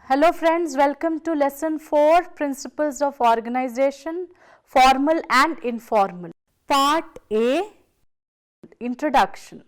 Hello friends, welcome to lesson 4, Principles of Organization, Formal and Informal. Part A, Introduction.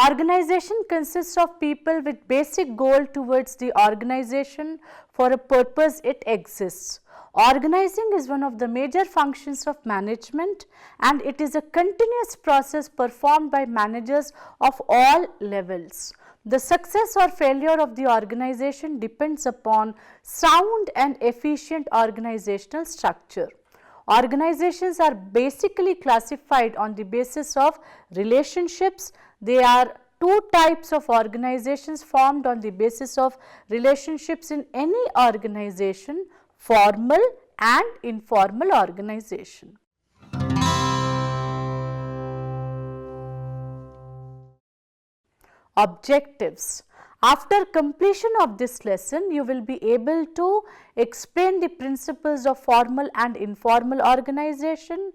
Organization consists of people with basic goal towards the organization for a purpose it exists. Organizing is one of the major functions of management and it is a continuous process performed by managers of all levels. The success or failure of the organization depends upon sound and efficient organizational structure. Organizations are basically classified on the basis of relationships. There are two types of organizations formed on the basis of relationships in any organization: formal and informal organization. Objectives. After completion of this lesson, you will be able to explain the principles of formal and informal organization.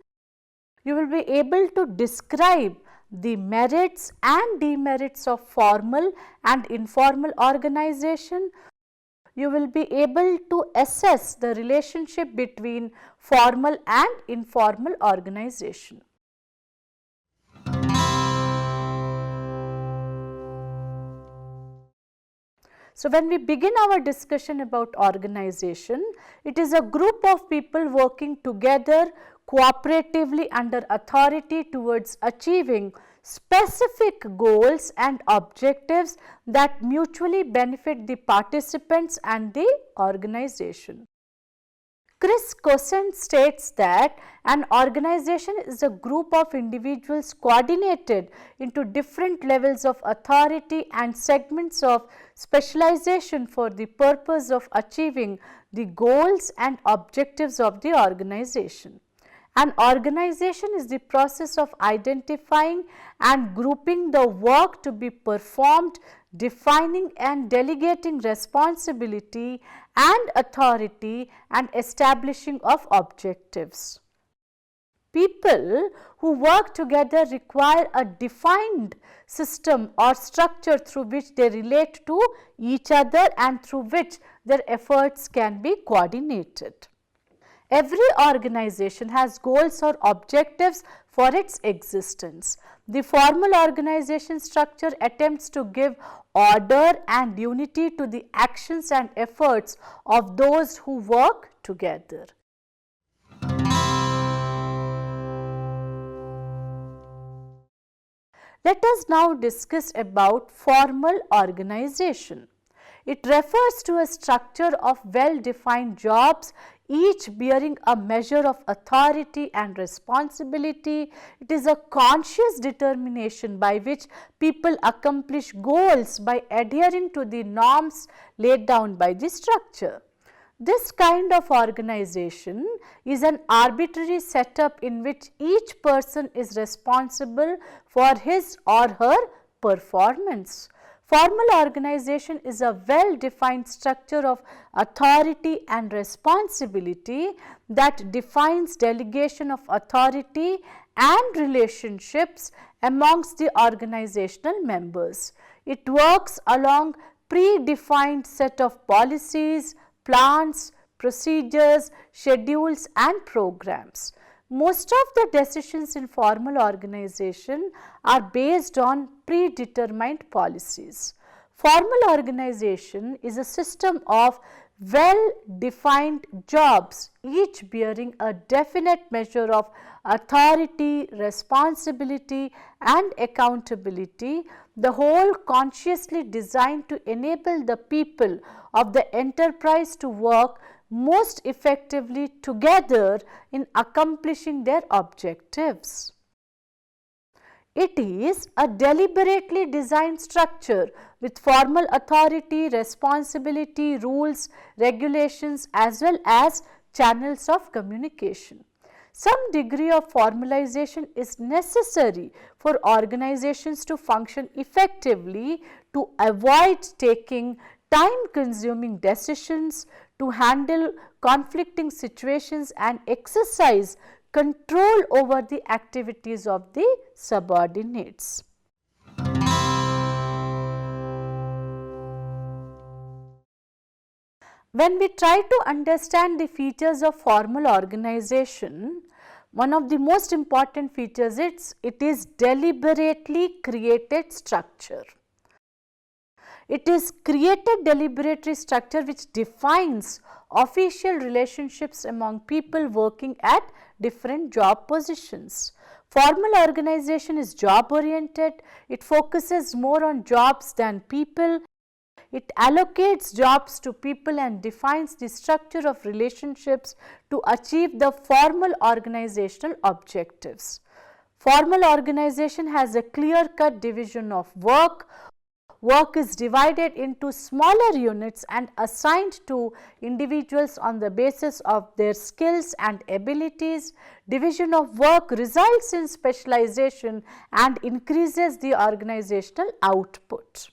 You will be able to describe the merits and demerits of formal and informal organization. You will be able to assess the relationship between formal and informal organization. So, when we begin our discussion about organization, it is a group of people working together cooperatively under authority towards achieving specific goals and objectives that mutually benefit the participants and the organization. Chris Cossen states that an organization is a group of individuals coordinated into different levels of authority and segments of specialization for the purpose of achieving the goals and objectives of the organization. An organization is the process of identifying and grouping the work to be performed, defining and delegating responsibility and authority, and establishing of objectives. People who work together require a defined system or structure through which they relate to each other and through which their efforts can be coordinated. Every organization has goals or objectives for its existence. The formal organization structure attempts to give order and unity to the actions and efforts of those who work together. Let us now discuss about formal organization. It refers to a structure of well-defined jobs, each bearing a measure of authority and responsibility. It is a conscious determination by which people accomplish goals by adhering to the norms laid down by the structure. This kind of organization is an arbitrary setup in which each person is responsible for his or her performance. Formal organization is a well-defined structure of authority and responsibility that defines delegation of authority and relationships amongst the organizational members. It works along predefined set of policies, plans, procedures, schedules and programs. Most of the decisions in formal organization are based on predetermined policies. Formal organization is a system of well-defined jobs, each bearing a definite measure of authority, responsibility and accountability, the whole consciously designed to enable the people of the enterprise to work most effectively together in accomplishing their objectives. It is a deliberately designed structure with formal authority, responsibility, rules, regulations as well as channels of communication. Some degree of formalization is necessary for organizations to function effectively, to avoid taking time-consuming decisions, to handle conflicting situations and exercise control over the activities of the subordinates. When we try to understand the features of formal organization, one of the most important features it is deliberately created structure. It is created deliberately structure which defines official relationships among people working at different job positions. Formal organization is job oriented, it focuses more on jobs than people. It allocates jobs to people and defines the structure of relationships to achieve the formal organizational objectives. Formal organization has a clear-cut division of work. Work is divided into smaller units and assigned to individuals on the basis of their skills and abilities. Division of work results in specialization and increases the organizational output.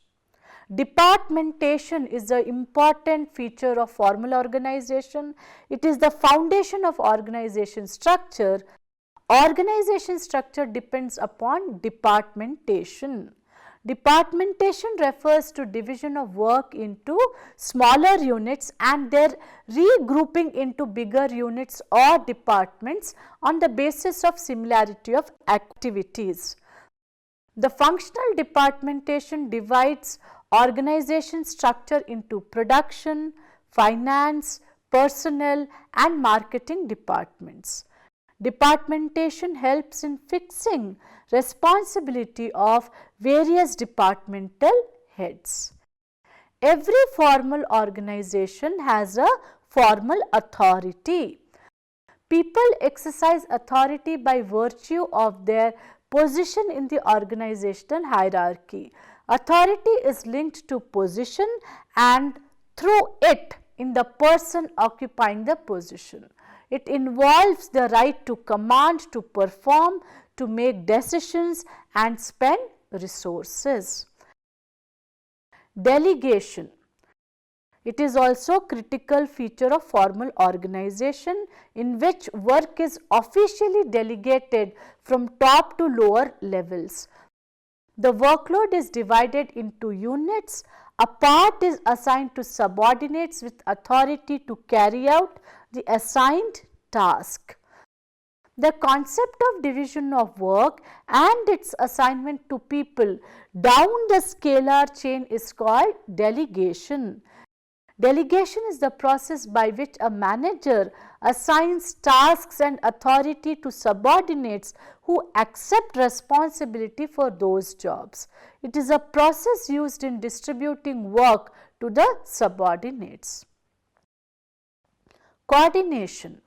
Departmentation is an important feature of formal organization. It is the foundation of organization structure. Organization structure depends upon departmentation. Departmentation refers to division of work into smaller units and their regrouping into bigger units or departments on the basis of similarity of activities. The functional departmentation divides organization structure into production, finance, personnel and marketing departments. Departmentation helps in fixing responsibility of various departmental heads. Every formal organization has a formal authority. People exercise authority by virtue of their position in the organizational hierarchy. Authority is linked to position and through it in the person occupying the position. It involves the right to command, to perform, to make decisions and spend resources. Delegation. It is also a critical feature of formal organization in which work is officially delegated from top to lower levels. The workload is divided into units. A part is assigned to subordinates with authority to carry out the assigned task. The concept of division of work and its assignment to people down the scalar chain is called delegation. Delegation is the process by which a manager assigns tasks and authority to subordinates who accept responsibility for those jobs. It is a process used in distributing work to the subordinates. Coordination.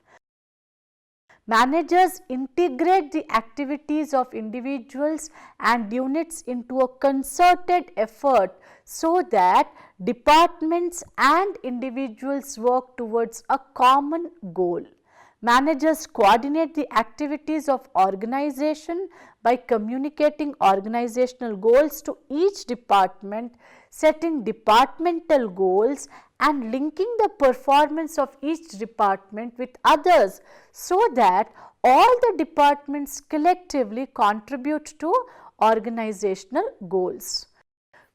Managers integrate the activities of individuals and units into a concerted effort so that departments and individuals work towards a common goal. Managers coordinate the activities of organization by communicating organizational goals to each department, setting departmental goals and linking the performance of each department with others so that all the departments collectively contribute to organizational goals.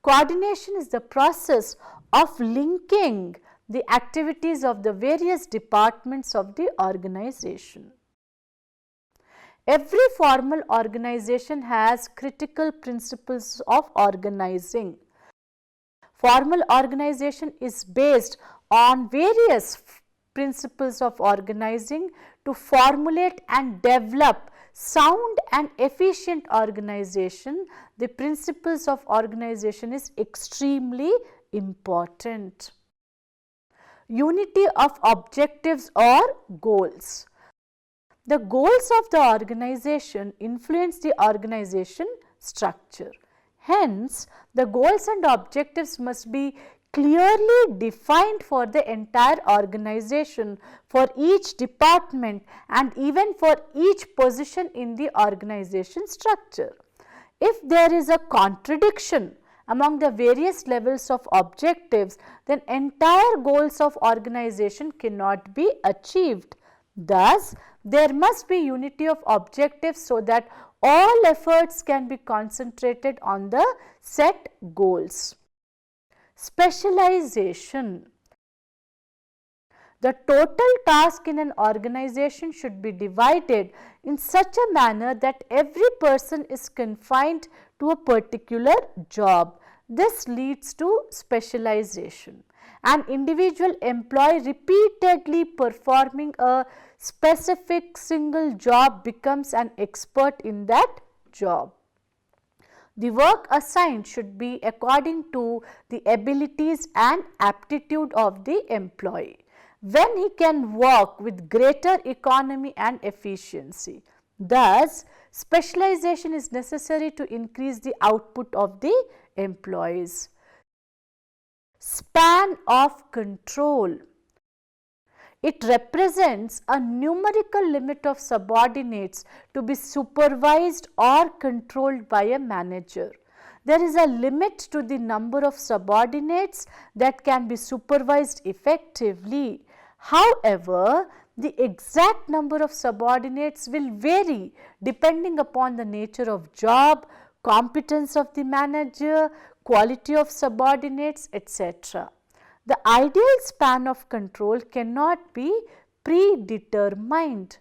Coordination is the process of linking the activities of the various departments of the organization. Every formal organization has critical principles of organizing. Formal organization is based on various principles of organizing to formulate and develop sound and efficient organization. The principles of organization is extremely important. Unity of objectives or goals. The goals of the organization influence the organization structure. Hence, the goals and objectives must be clearly defined for the entire organization, for each department and even for each position in the organization structure. If there is a contradiction among the various levels of objectives, then entire goals of organization cannot be achieved. Thus, there must be unity of objectives so that all efforts can be concentrated on the set goals. Specialization. The total task in an organization should be divided in such a manner that every person is confined to a particular job. This leads to specialization. An individual employee repeatedly performing a specific single job becomes an expert in that job. The work assigned should be according to the abilities and aptitude of the employee, when he can work with greater economy and efficiency. Thus, specialization is necessary to increase the output of the employees. Span of control. It represents a numerical limit of subordinates to be supervised or controlled by a manager. There is a limit to the number of subordinates that can be supervised effectively. However, the exact number of subordinates will vary depending upon the nature of job, competence of the manager, quality of subordinates, etc. The ideal span of control cannot be predetermined.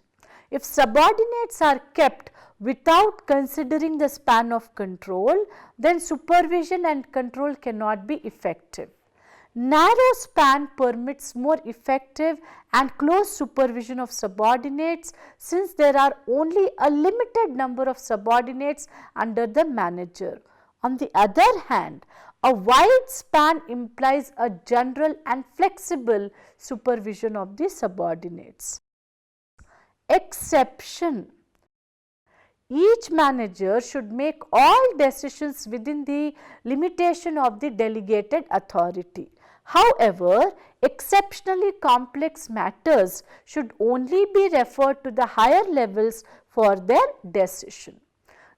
If subordinates are kept without considering the span of control, then supervision and control cannot be effective. Narrow span permits more effective and close supervision of subordinates, since there are only a limited number of subordinates under the manager. On the other hand, a wide span implies a general and flexible supervision of the subordinates. Exception. Each manager should make all decisions within the limitation of the delegated authority. However, exceptionally complex matters should only be referred to the higher levels for their decision.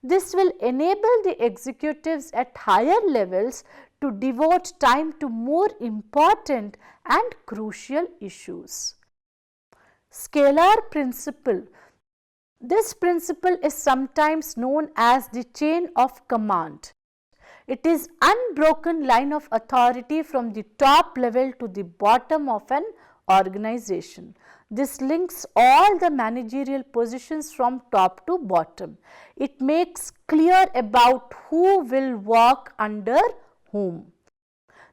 This will enable the executives at higher levels to devote time to more important and crucial issues. Scalar principle. This principle is sometimes known as the chain of command. It is unbroken line of authority from the top level to the bottom of an organization. This links all the managerial positions from top to bottom. It makes clear about who will work under whom.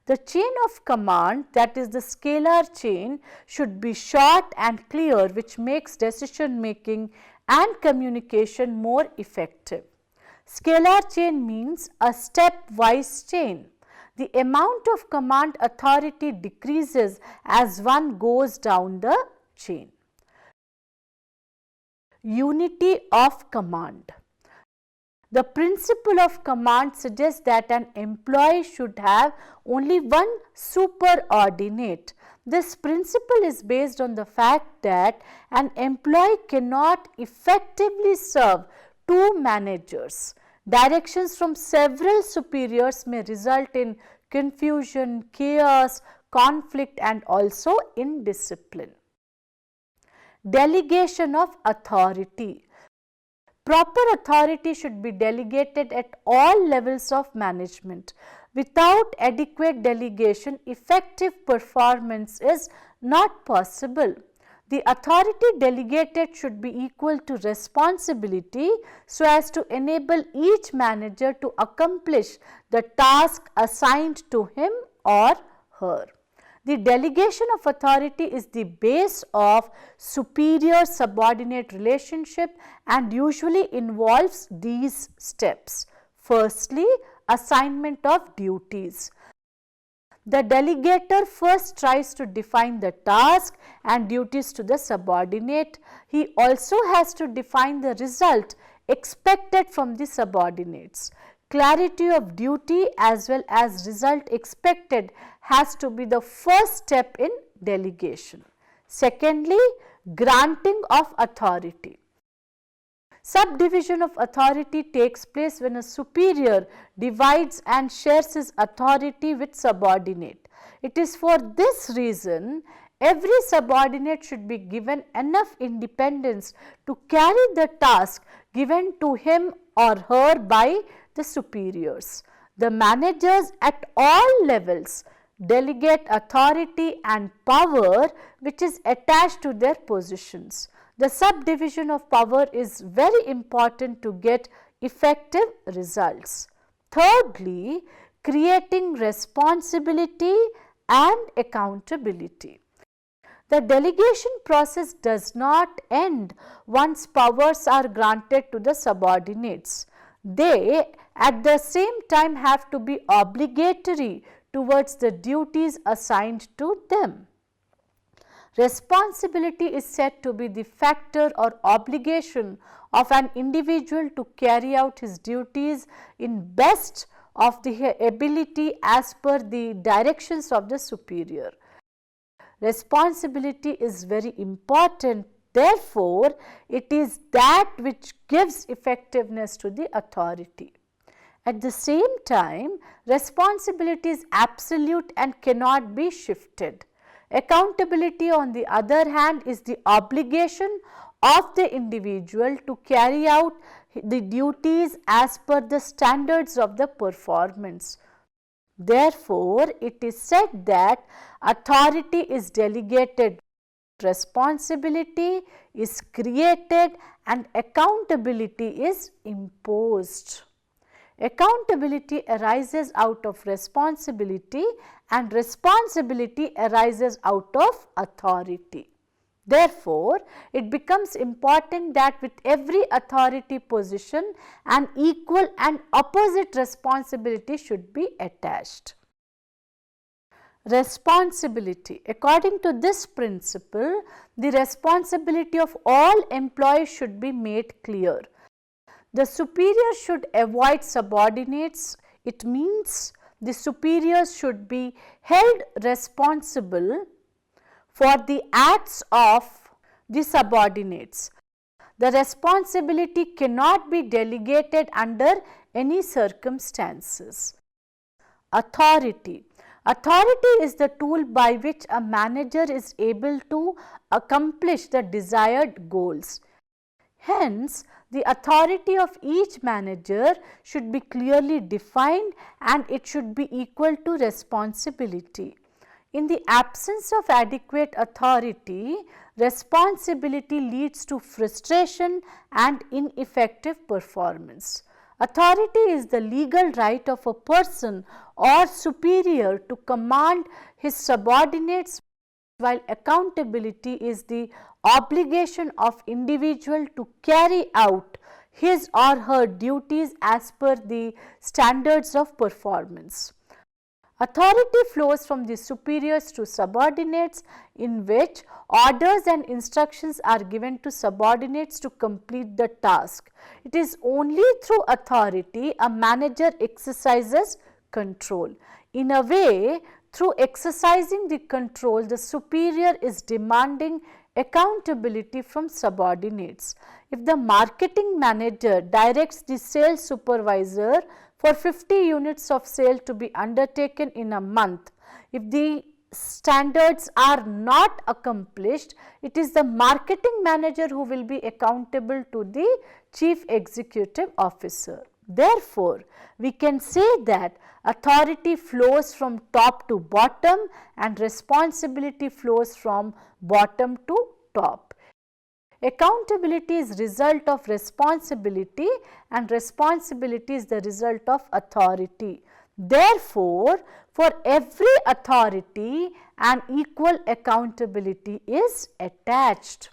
The chain of command, that is the scalar chain, should be short and clear, which makes decision making and communication more effective. Scalar chain means a stepwise chain. The amount of command authority decreases as one goes down the chain. Unity of command. The principle of command suggests that an employee should have only one superordinate. This principle is based on the fact that an employee cannot effectively serve two managers. Directions from several superiors may result in confusion, chaos, conflict, and also indiscipline. Delegation of authority. Proper authority should be delegated at all levels of management. Without adequate delegation, effective performance is not possible. The authority delegated should be equal to responsibility so as to enable each manager to accomplish the task assigned to him or her. The delegation of authority is the base of superior subordinate relationship and usually involves these steps. Firstly, assignment of duties. The delegator first tries to define the task and duties to the subordinate. He also has to define the result expected from the subordinates. Clarity of duty as well as result expected has to be the first step in delegation. Secondly, granting of authority. Subdivision of authority takes place when a superior divides and shares his authority with subordinate. It is for this reason every subordinate should be given enough independence to carry the task given to him or her by the superiors. The managers at all levels delegate authority and power which is attached to their positions. The subdivision of power is very important to get effective results. Thirdly, creating responsibility and accountability. The delegation process does not end once powers are granted to the subordinates. They at the same time have to be obligatory towards the duties assigned to them. Responsibility is said to be the factor or obligation of an individual to carry out his duties in best of the ability as per the directions of the superior. Responsibility is very important, therefore, it is that which gives effectiveness to the authority. At the same time, responsibility is absolute and cannot be shifted. Accountability, on the other hand, is the obligation of the individual to carry out the duties as per the standards of the performance. Therefore, it is said that authority is delegated, responsibility is created and accountability is imposed. Accountability arises out of responsibility and responsibility arises out of authority. Therefore, it becomes important that with every authority position an equal and opposite responsibility should be attached. Responsibility. According to this principle, the responsibility of all employees should be made clear. The superior should avoid subordinates. It means the superiors should be held responsible for the acts of the subordinates. The responsibility cannot be delegated under any circumstances. Authority. Authority is the tool by which a manager is able to accomplish the desired goals. Hence, the authority of each manager should be clearly defined and it should be equal to responsibility. In the absence of adequate authority, responsibility leads to frustration and ineffective performance. Authority is the legal right of a person or superior to command his subordinates, while accountability is the obligation of individual to carry out his or her duties as per the standards of performance. Authority flows from the superiors to subordinates, in which orders and instructions are given to subordinates to complete the task. It is only through authority a manager exercises control. In a way, through exercising the control, the superior is demanding accountability from subordinates. If the marketing manager directs the sales supervisor for 50 units of sale to be undertaken in a month, if the standards are not accomplished, it is the marketing manager who will be accountable to the chief executive officer. Therefore, we can say that authority flows from top to bottom and responsibility flows from bottom to top. Accountability is result of responsibility and responsibility is the result of authority. Therefore, for every authority an equal accountability is attached.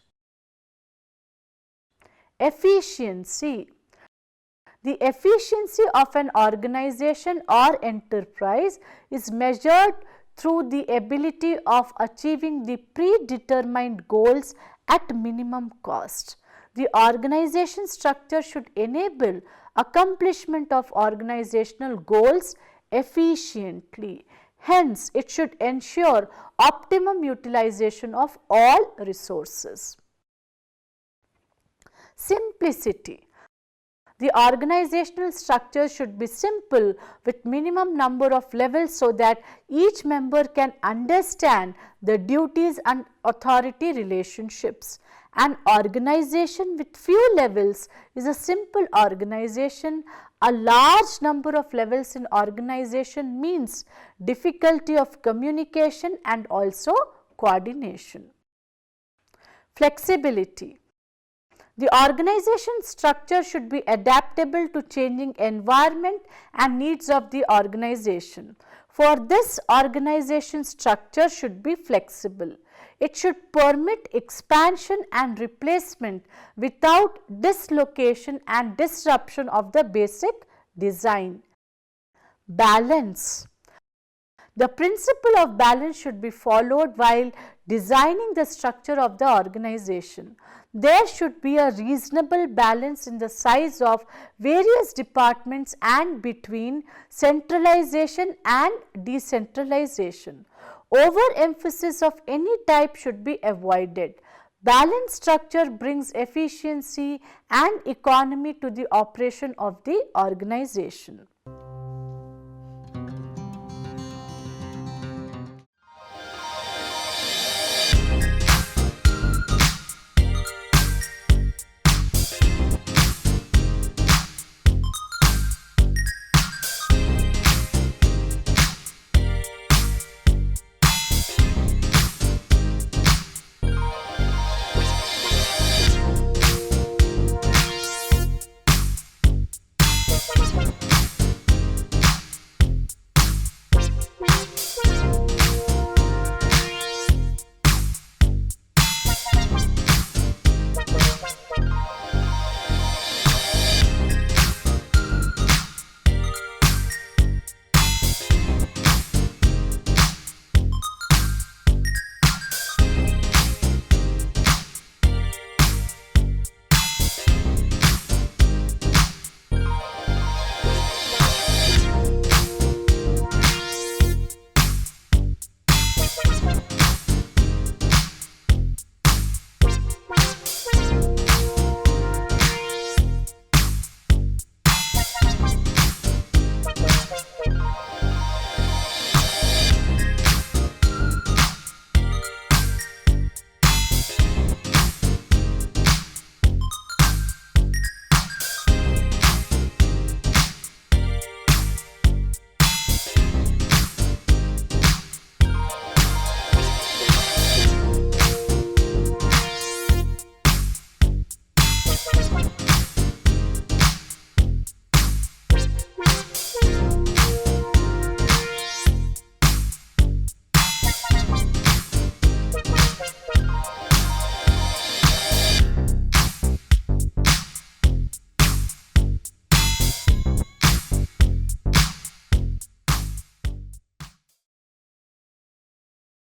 Efficiency. The efficiency of an organization or enterprise is measured through the ability of achieving the predetermined goals at minimum cost. The organization structure should enable accomplishment of organizational goals efficiently. Hence, it should ensure optimum utilization of all resources. Simplicity. The organizational structure should be simple with minimum number of levels so that each member can understand the duties and authority relationships. An organization with few levels is a simple organization. A large number of levels in organization means difficulty of communication and also coordination. Flexibility. The organization structure should be adaptable to changing environment and needs of the organization. For this, organization structure should be flexible. It should permit expansion and replacement without dislocation and disruption of the basic design. Balance. The principle of balance should be followed while designing the structure of the organization. There should be a reasonable balance in the size of various departments and between centralization and decentralization. Overemphasis of any type should be avoided. Balanced structure brings efficiency and economy to the operation of the organization.